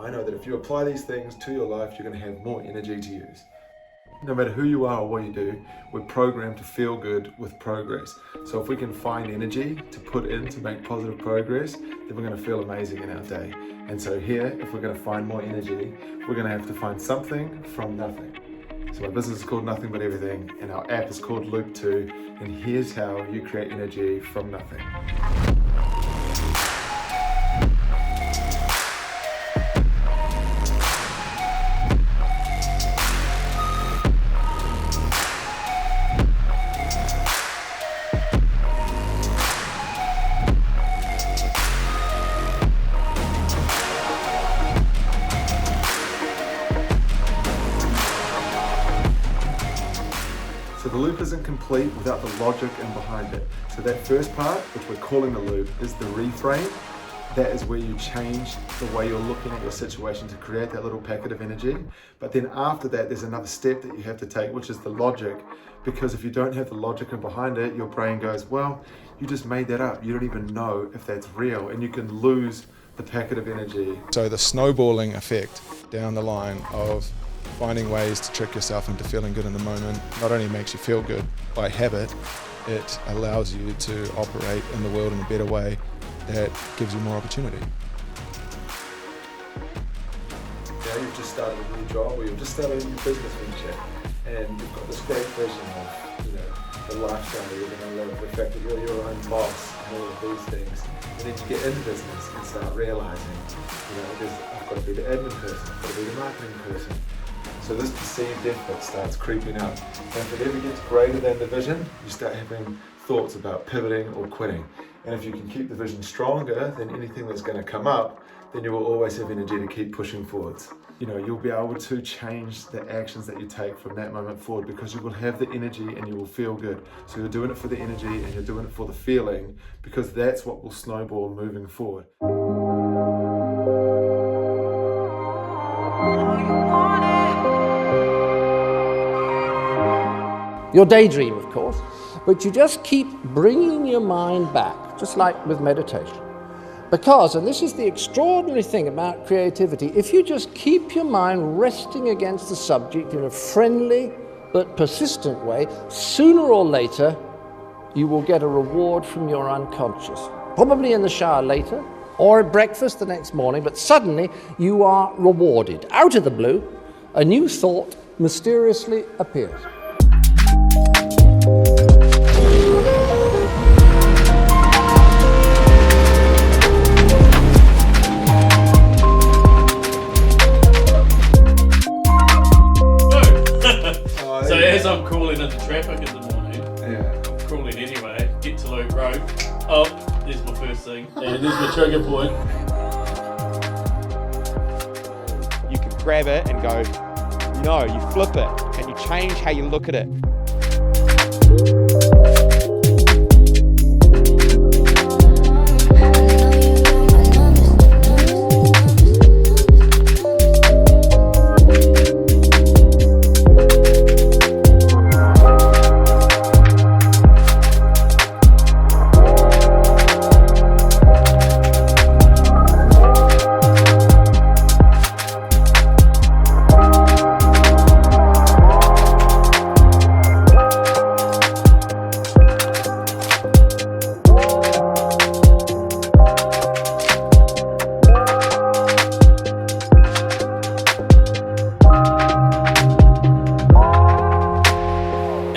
I know that if you apply these things to your life, you're going to have more energy to use. No matter who you are or what you do, we're programmed to feel good with progress. So if we can find energy to put in to make positive progress, then we're going to feel amazing in our day. And so here, if we're going to find more energy, we're going to have to find something from nothing. So my business is called Nothing But Everything, and our app is called Loop 2, and here's how you create energy from nothing. So the loop isn't complete without the logic in behind it. So that first part, which we're calling the loop, is the reframe. That is where you change the way you're looking at your situation to create that little packet of energy. But then after that, there's another step that you have to take, which is the logic. Because if you don't have the logic in behind it, your brain goes, well, you just made that up. You don't even know if that's real, and you can lose the packet of energy. So the snowballing effect down the line of finding ways to trick yourself into feeling good in the moment not only makes you feel good by habit, it allows you to operate in the world in a better way that gives you more opportunity. Now you've just started a new job, or you've just started a new business venture, and you've got this great vision of, the lifestyle you're going to live, the fact that you're your own boss, and all of these things. And then you get in business and start realizing, I've got to be the admin person, I've got to be the marketing person. So this perceived effort starts creeping up. And if it ever gets greater than the vision, you start having thoughts about pivoting or quitting. And if you can keep the vision stronger than anything that's going to come up, then you will always have energy to keep pushing forwards. You'll be able to change the actions that you take from that moment forward, because you will have the energy and you will feel good. So you're doing it for the energy and you're doing it for the feeling, because that's what will snowball moving forward. Your daydream, of course, but you just keep bringing your mind back, just like with meditation. Because, and this is the extraordinary thing about creativity, if you just keep your mind resting against the subject in a friendly but persistent way, sooner or later you will get a reward from your unconscious. Probably in the shower later, or at breakfast the next morning, but suddenly you are rewarded. Out of the blue, a new thought mysteriously appears. So as I'm crawling into traffic in the morning, Yeah. I'm crawling anyway, get to Loop Road, oh, there's my first thing, and there's my trigger point. You can grab it and go, no, you flip it and you change how you look at it.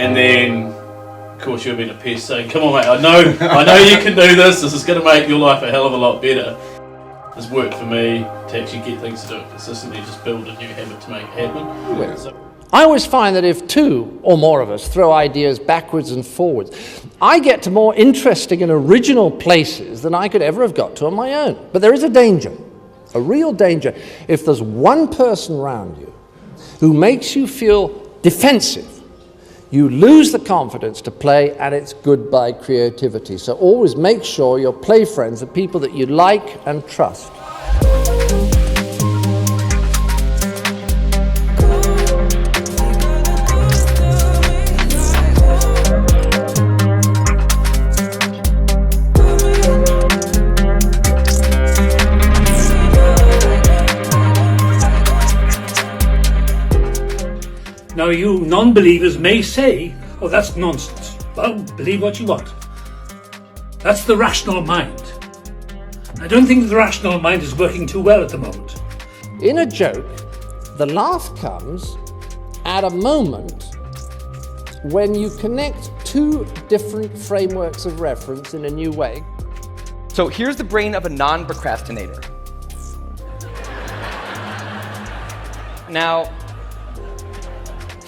And then, of course, you've been a pest saying, come on mate, I know you can do this is going to make your life a hell of a lot better. It's worked for me to actually get things to do it consistently, just build a new habit to make it happen. So, I always find that if two or more of us throw ideas backwards and forwards, I get to more interesting and original places than I could ever have got to on my own. But there is a danger, a real danger, if there's one person around you who makes you feel defensive. You lose the confidence to play, and it's goodbye creativity. So always make sure your play friends are people that you like and trust. Now, you non-believers may say, oh, that's nonsense. Well, believe what you want. That's the rational mind. I don't think the rational mind is working too well at the moment. In a joke, the laugh comes at a moment when you connect two different frameworks of reference in a new way. So here's the brain of a non-procrastinator. Now,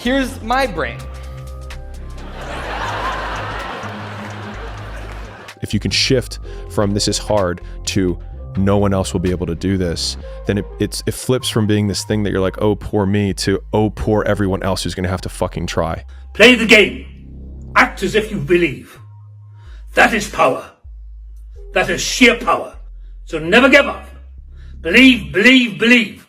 here's my brain. If you can shift from this is hard to no one else will be able to do this, then it flips from being this thing that you're like, oh, poor me, to oh, poor everyone else who's going to have to fucking try. Play the game. Act as if you believe. That is power. That is sheer power. So never give up. Believe, believe, believe.